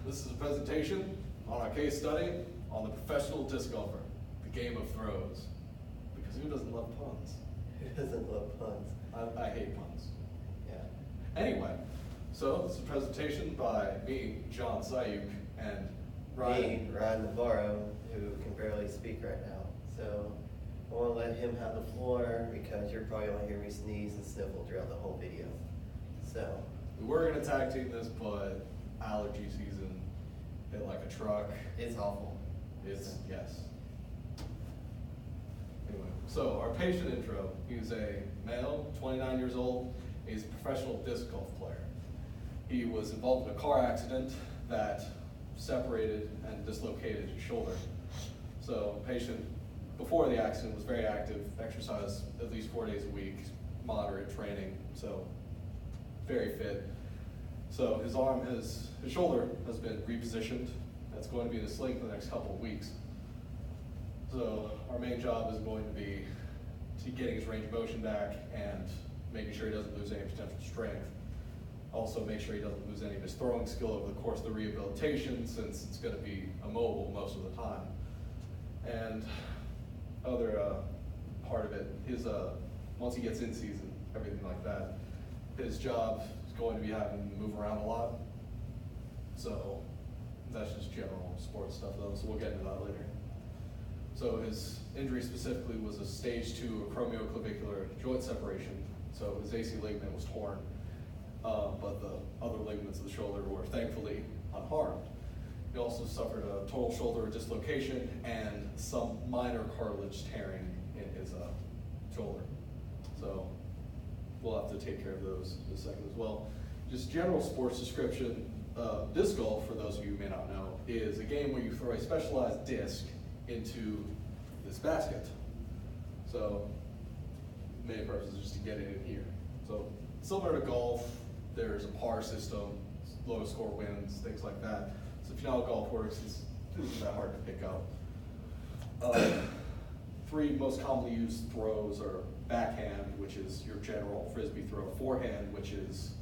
This is a presentation on our case study on the professional disc golfer, the game of throws. Because who doesn't love puns? Who doesn't love puns? I hate puns. Yeah. Anyway, so this is a presentation by me, John Sahuc, and Ryne. Ryne Navarro, who can barely speak right now. So I want to let him have the floor because you're probably going to hear me sneeze and sniffle throughout the whole video. So We were going to tag team this, but allergy season hit like a truck. it's awful. Yes. Anyway, so our patient intro, he's a male, 29 years old. He's a professional disc golf player. He was involved in a car accident that separated and dislocated his shoulder. So patient, before the accident, was very active, exercised at least 4 days a week, moderate training, so very fit. So his shoulder has been repositioned. That's going to be in a sling for the next couple of weeks. So our main job is going to be getting his range of motion back and making sure he doesn't lose any potential strength. Also make sure he doesn't lose any of his throwing skill over the course of the rehabilitation, since it's going to be immobile most of the time. And other part of it is once he gets in season, everything like that, his job is going to be having to move around a lot. So that's just general sports stuff though, so we'll get into that later. So his injury specifically was a stage 2 acromioclavicular joint separation. So his AC ligament was torn, but the other ligaments of the shoulder were thankfully unharmed. He also suffered a total shoulder dislocation and some minor cartilage tearing in his shoulder. So we'll have to take care of those in a second as well. Just general sports description, disc golf, for those of you who may not know, is a game where you throw a specialized disc into this basket. So main purpose is just to get it in here. So similar to golf, there's a par system, lowest score wins, things like that. So if you know how golf works, it's not that hard to pick up. 3 most commonly used throws are backhand, which is your general frisbee throw; forehand, which is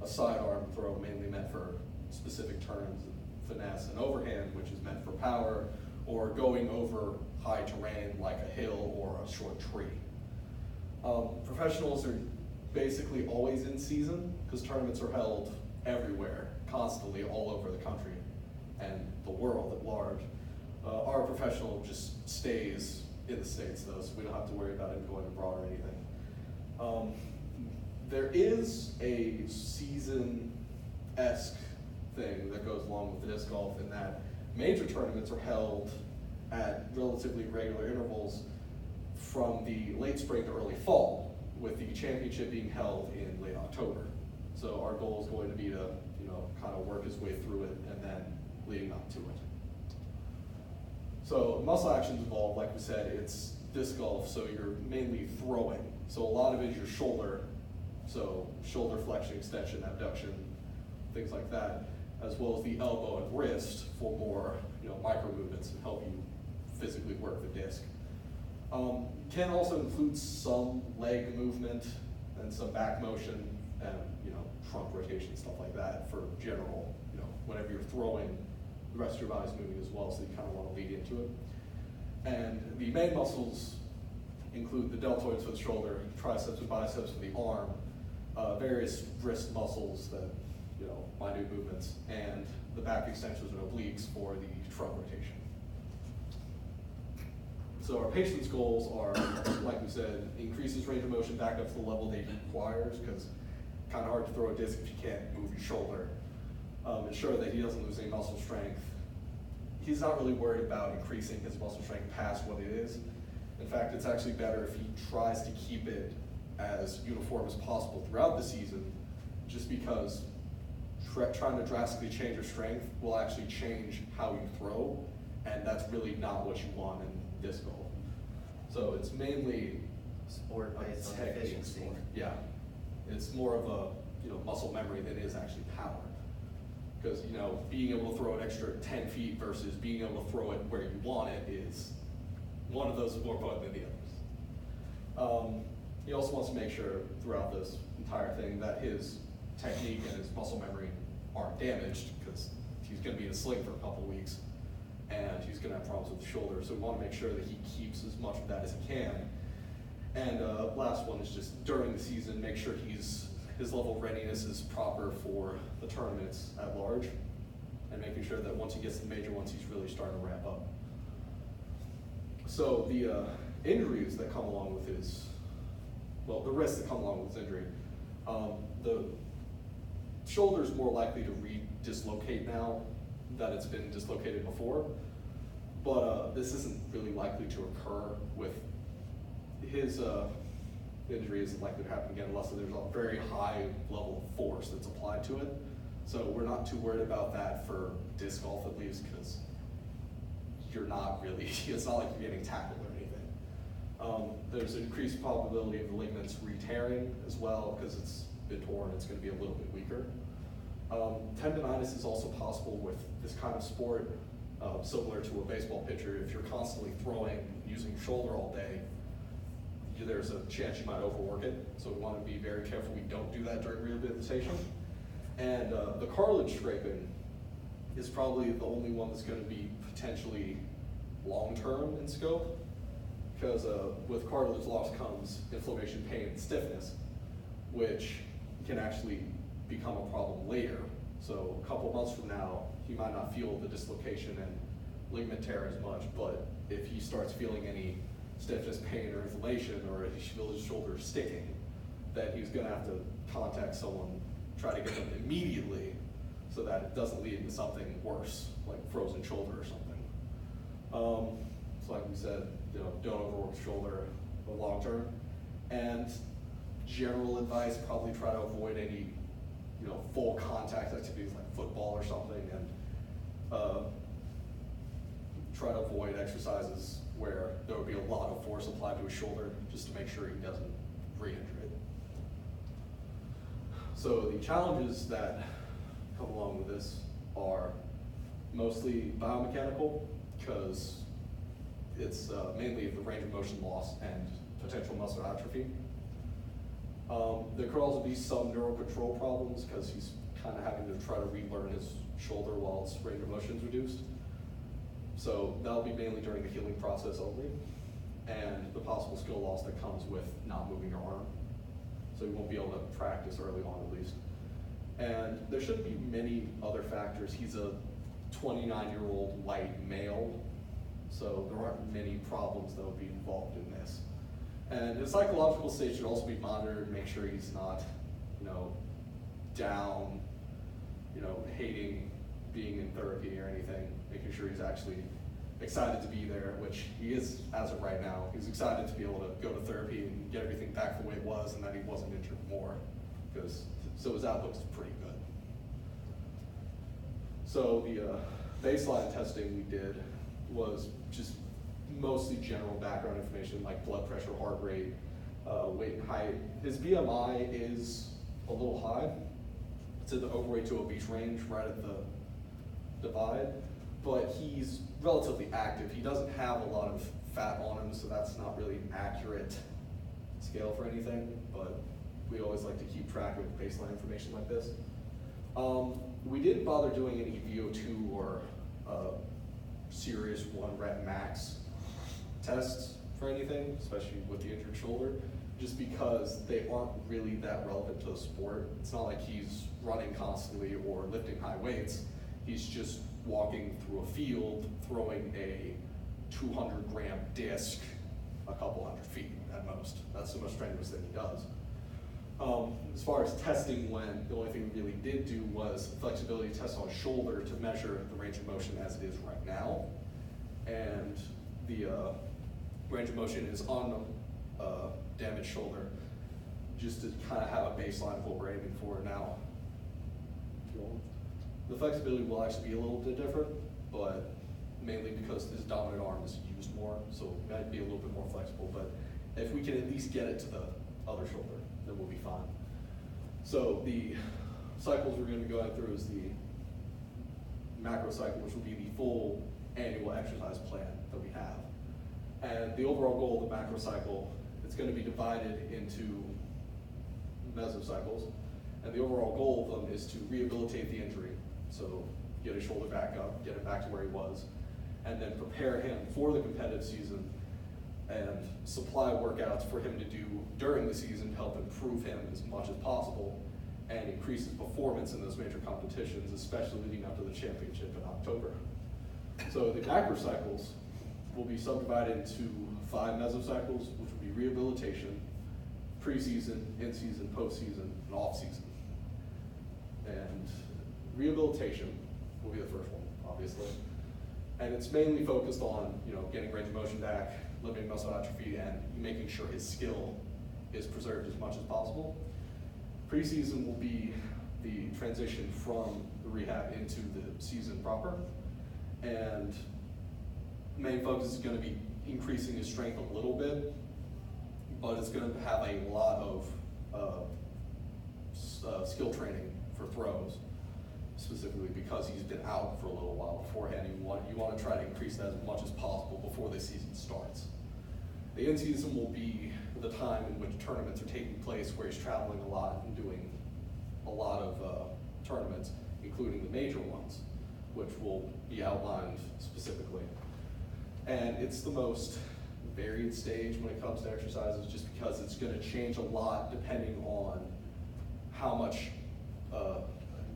a sidearm throw mainly meant for specific turns and finesse; and overhand, which is meant for power or going over high terrain like a hill or a short tree. Professionals are basically always in season because tournaments are held everywhere, constantly, all over the country and the world at large. Our professional just stays in the States though, so we don't have to worry about him going abroad or anything. There is a season-esque thing that goes along with the disc golf in that major tournaments are held at relatively regular intervals from the late spring to early fall, with the championship being held in late October. So our goal is going to be to, kind of work his way through it and then leading up to it. So muscle actions involved, like we said, it's disc golf, so you're mainly throwing. So a lot of it is your shoulder, so shoulder flexion, extension, abduction, things like that, as well as the elbow and wrist for more, micro movements and help you physically work the disc. Can also include some leg movement and some back motion and trunk rotation, stuff like that for general, whenever you're throwing, the rest of your body's moving as well, so you kind of want to lead into it. And the main muscles include the deltoids for the shoulder, triceps and biceps for the arm, various wrist muscles that, minute movements, and the back extensions and obliques for the trunk rotation. So our patient's goals are, like we said, increase his range of motion back up to the level that he requires, because kind of hard to throw a disc if you can't move your shoulder. Ensure that he doesn't lose any muscle strength. He's not really worried about increasing his muscle strength past what it is. In fact, it's actually better if he tries to keep it as uniform as possible throughout the season, just because trying to drastically change your strength will actually change how you throw, and that's really not what you want in disc golf. So it's mainly Sport based on technique efficiency. sport. Yeah, it's more of a muscle memory than it is actually power. Because being able to throw an extra 10 feet versus being able to throw it where you want it is, one of those is more fun than the others. He also wants to make sure throughout this entire thing that his technique and his muscle memory aren't damaged, because if he's gonna be in a sling for a couple weeks, and he's gonna have problems with the shoulder, so we wanna make sure that he keeps as much of that as he can. And last one is just during the season, make sure his level of readiness is proper for the tournaments at large, and making sure that once he gets to the major ones, he's really starting to ramp up. So the injuries that come along with the risks that come along with his injury, the shoulder's more likely to re-dislocate now that it's been dislocated before, but this isn't really likely to occur with his injury isn't likely to happen again unless there's a very high level of force that's applied to it. So we're not too worried about that for disc golf at least, because you're not really, it's not like you're getting tackled or anything. There's an increased probability of the ligaments re-tearing as well, because it's been torn, it's going to be a little bit weaker. Tendonitis is also possible with this kind of sport, similar to a baseball pitcher. If you're constantly throwing, using your shoulder all day, there's a chance you might overwork it. So we want to be very careful we don't do that during rehabilitation. And the cartilage scraping is probably the only one that's going to be potentially long-term in scope, because with cartilage loss comes inflammation, pain, and stiffness, which can actually become a problem later. So a couple months from now, he might not feel the dislocation and ligament tear as much, but if he starts feeling any stiffness, pain, or inflammation, or he feels his shoulder sticking, then he's going to have to contact someone, try to get them immediately, so that it doesn't lead to something worse, like frozen shoulder or something. So like we said, don't overwork the shoulder long term. And general advice, probably try to avoid any full contact activities like football or something, and try to avoid exercises where there would be a lot of force applied to his shoulder, just to make sure he doesn't re-injure it. So the challenges that come along with this are mostly biomechanical, because it's mainly the range of motion loss and potential muscle atrophy. There could also be some neurocontrol problems, because he's kind of having to try to relearn his shoulder while its range of motion is reduced. So that'll be mainly during the healing process only, and the possible skill loss that comes with not moving your arm. So you won't be able to practice early on at least. And there shouldn't be many other factors. He's a 29-year-old white male, so there aren't many problems that would be involved in this. And his psychological state should also be monitored, make sure he's not, down, hating being in therapy or anything, making sure he's actually excited to be there, which he is as of right now. He's excited to be able to go to therapy and get everything back the way it was, and that he wasn't injured more, so his outlook's pretty good. So the baseline testing we did was just mostly general background information like blood pressure, heart rate, weight and height. His BMI is a little high. It's in the overweight to obese range, right at the divide, but he's relatively active. He doesn't have a lot of fat on him, so that's not really an accurate scale for anything, but we always like to keep track of baseline information like this. We didn't bother doing any VO2 or serious 1 rep max tests for anything, especially with the injured shoulder, just because they aren't really that relevant to the sport. It's not like he's running constantly or lifting high weights. He's just walking through a field, throwing a 200-gram disc a couple hundred feet at most. That's the most strenuous thing he does. As far as testing went, the only thing we really did do was a flexibility test on his shoulder to measure the range of motion as it is right now. And the range of motion is on the damaged shoulder, just to kind of have a baseline of what we're aiming for now. The flexibility will actually be a little bit different, but mainly because his dominant arm is used more, so it might be a little bit more flexible, but if we can at least get it to the other shoulder, then we'll be fine. So the cycles we're going to be going through is the macro cycle, which will be the full annual exercise plan that we have. And the overall goal of the macro cycle, it's going to be divided into mesocycles, and the overall goal of them is to rehabilitate the injury. So get his shoulder back up, get him back to where he was, and then prepare him for the competitive season and supply workouts for him to do during the season to help improve him as much as possible and increase his performance in those major competitions, especially leading up to the championship in October. So the macrocycles will be subdivided into 5 mesocycles, which will be rehabilitation, preseason, in-season, postseason, and off-season. And rehabilitation will be the first one, obviously. And it's mainly focused on, getting range of motion back, limiting muscle atrophy, and making sure his skill is preserved as much as possible. Preseason will be the transition from the rehab into the season proper. And the main focus is going to be increasing his strength a little bit, but it's going to have a lot of skill training for throws, specifically because he's been out for a little while beforehand. You want to try to increase that as much as possible before the season starts. The in-season will be the time in which tournaments are taking place, where he's traveling a lot and doing a lot of tournaments, including the major ones, which will be outlined specifically. And it's the most varied stage when it comes to exercises, just because it's going to change a lot depending on how much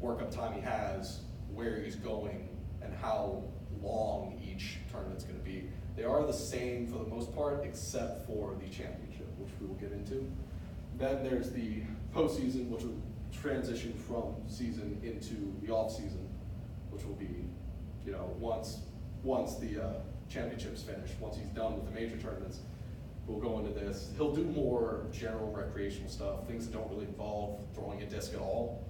workup time he has, where he's going, and how long each tournament's going to be. They are the same for the most part, except for the championship, which we will get into. Then there's the postseason, which will transition from season into the off season, which will be, once the championship's finished, once he's done with the major tournaments, we'll go into this. He'll do more general recreational stuff, things that don't really involve throwing a disc at all,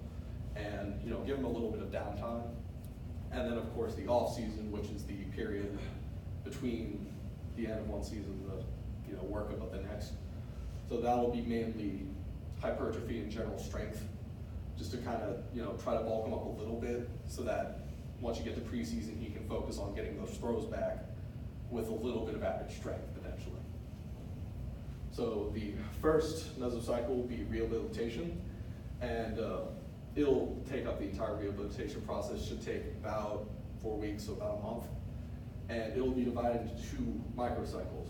and give him a little bit of downtime. And then of course the off season, which is the period between the end of one season and the workup of the next. So that'll be mainly hypertrophy and general strength, just to kind of try to bulk him up a little bit, so that once you get to preseason, he can focus on getting those throws back with a little bit of added strength potentially. So the first mesocycle will be rehabilitation, and it'll take up the entire rehabilitation process. Should take about 4 weeks, so about a month. And it'll be divided into 2 microcycles.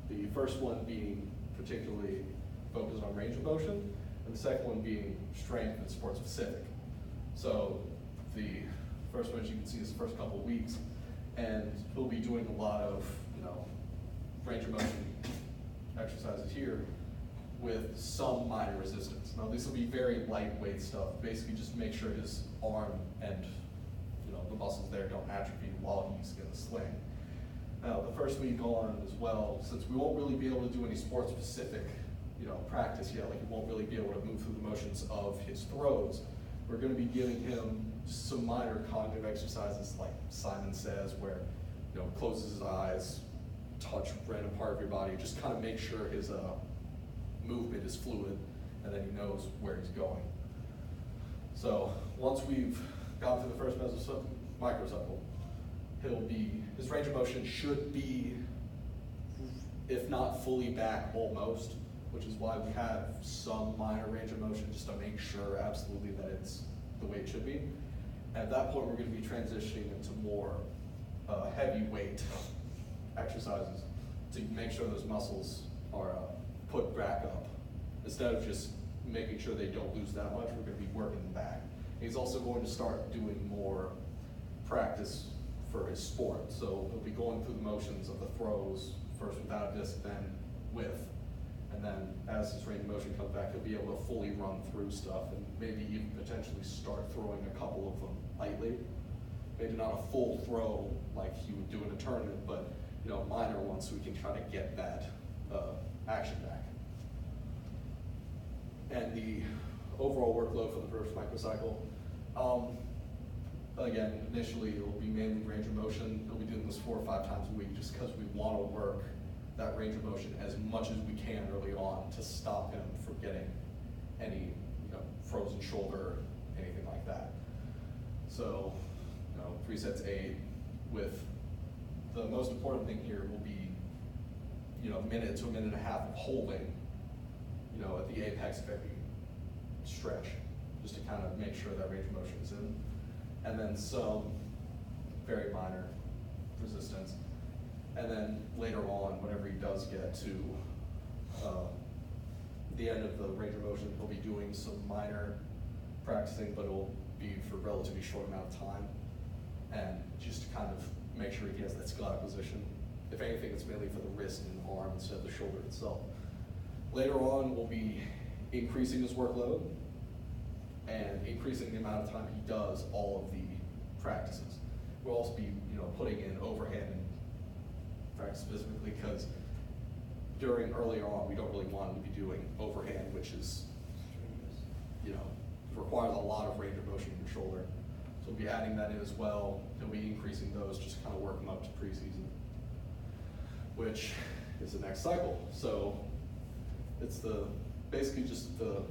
The first one being particularly focused on range of motion, and the second one being strength and sport specific. So the first one, as you can see, is the first couple of weeks, and he'll be doing a lot of range of motion exercises here with some minor resistance. Now these will be very lightweight stuff, basically just to make sure his arm and the muscles there don't atrophy while he's in the sling. Now the first week on as well, since we won't really be able to do any sport specific practice yet, like he won't really be able to move through the motions of his throws, we're going to be giving him some minor cognitive exercises, like Simon says, where closes his eyes, touch random part of your body, just kind of make sure his movement is fluid, and then he knows where he's going. So once we've gone through the first microcycle, his range of motion should be, if not fully back, almost, which is why we have some minor range of motion, just to make sure absolutely that it's the way it should be. At that point, we're going to be transitioning into more heavyweight exercises to make sure those muscles are put back up. Instead of just making sure they don't lose that much, we're going to be working them back. He's also going to start doing more practice for his sport. So he'll be going through the motions of the throws, first without a disc, then with. And then as his range of motion comes back, he'll be able to fully run through stuff and maybe even potentially start throwing a couple of them lightly. Maybe not a full throw like he would do in a tournament, but minor ones, so we can try to get that action back. And the overall workload for the first microcycle, again, initially it'll be mainly range of motion. He'll be doing this 4 or 5 times a week, just because we want to work that range of motion as much as we can early on to stop him from getting any frozen shoulder, anything like that. So 3 sets 8, with the most important thing here will be minute to a minute and a half of holding at the apex of every stretch, just to kind of make sure that range of motion is in. And then some very minor resistance. And then later on, whenever he does get to the end of the range of motion, he'll be doing some minor practicing, but it'll be for a relatively short amount of time. And just to kind of make sure he has that skill acquisition. If anything, it's mainly for the wrist and arm instead of the shoulder itself. Later on, we'll be increasing his workload and increasing the amount of time he does all of the practices. We'll also be, putting in overhand and practice specifically because earlier on, we don't really want him to be doing overhand, which is, requires a lot of range of motion in your shoulder. So we'll be adding that in as well. He'll be increasing those, just to kind of work him up to preseason, which is the next cycle. So it's basically just the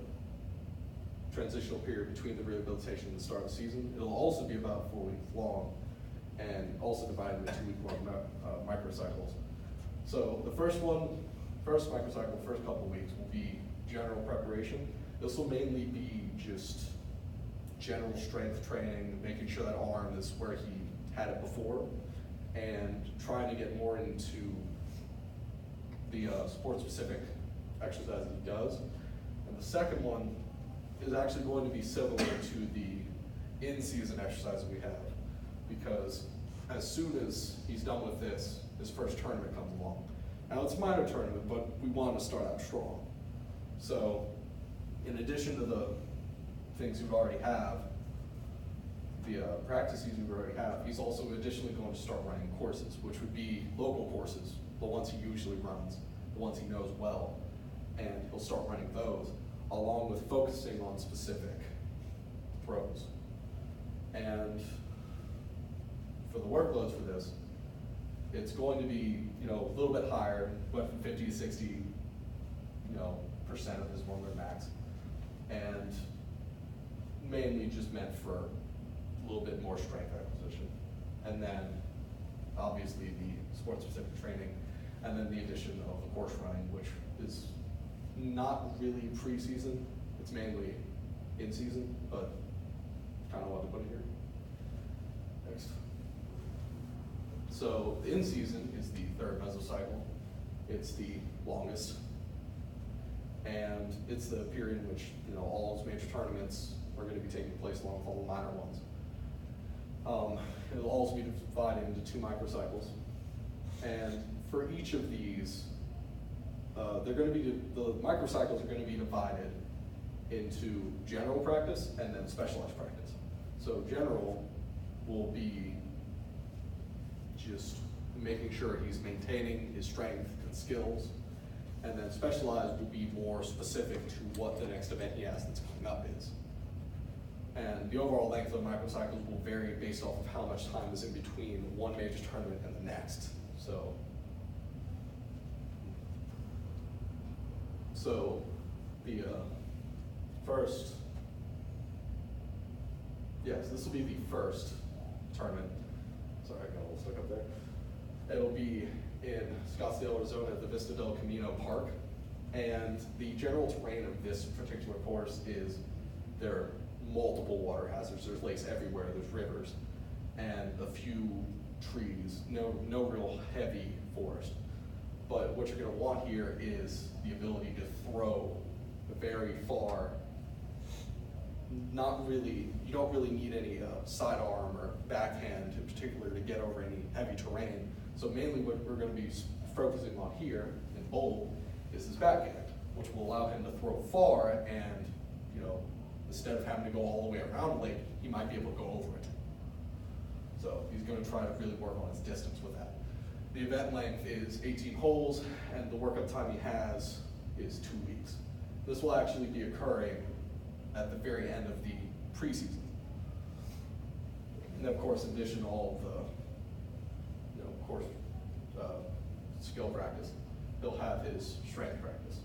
transitional period between the rehabilitation and the start of the season. It'll also be about 4 weeks long and also divided into 2 week long microcycles. So the first microcycle, the first couple of weeks will be general preparation. This will mainly be just general strength training, making sure that arm is where he had it before, and trying to get more into the sport-specific exercises he does. And the second one is actually going to be similar to the in-season exercise that we have, because as soon as he's done with this, his first tournament comes along. Now it's a minor tournament, but we want to start out strong. So in addition to the things we already have, the practices we already have, he's also additionally going to start running courses, which would be local courses, the ones he usually runs, the ones he knows well, and he'll start running those, along with focusing on specific throws. And for the workloads for this, it's going to be, a little bit higher, but from 50 to 60, percent of his one-rep max, and mainly just meant for a little bit more strength acquisition, and then obviously the sport-specific training, and then the addition of the course running, which is not really preseason. It's mainly in season, but kind of wanted to put it here. Next. So the in season is the third mesocycle. It's the longest, and it's the period in which all those major tournaments are going to be taking place along with all the minor ones. It'll also be divided into 2 microcycles, and for each of these, the microcycles are going to be divided into general practice and then specialized practice. So general will be just making sure he's maintaining his strength and skills, and then specialized will be more specific to what the next event he has that's coming up is. And the overall length of the microcycles will vary based off of how much time is in between one major tournament and the next. So the first, yes, this will be the first tournament. Sorry, I got a little stuck up there. It'll be in Scottsdale, Arizona at the Vista del Camino Park. And the general terrain of this particular course is there are multiple water hazards. There's lakes everywhere, there's rivers, and a few trees, no real heavy forest. But what you're gonna want here is the ability to throw very far. You don't really need any sidearm or backhand in particular to get over any heavy terrain. So mainly what we're gonna be focusing on here in bold is his backhand, which will allow him to throw far, and instead of having to go all the way around a lake, he might be able to go over it. So he's gonna try to really work on his distance with that. The event length is 18 holes, and the workup time he has is 2 weeks. This will actually be occurring at the very end of the preseason. And of course, in addition to all of the skill practice, he'll have his strength practice.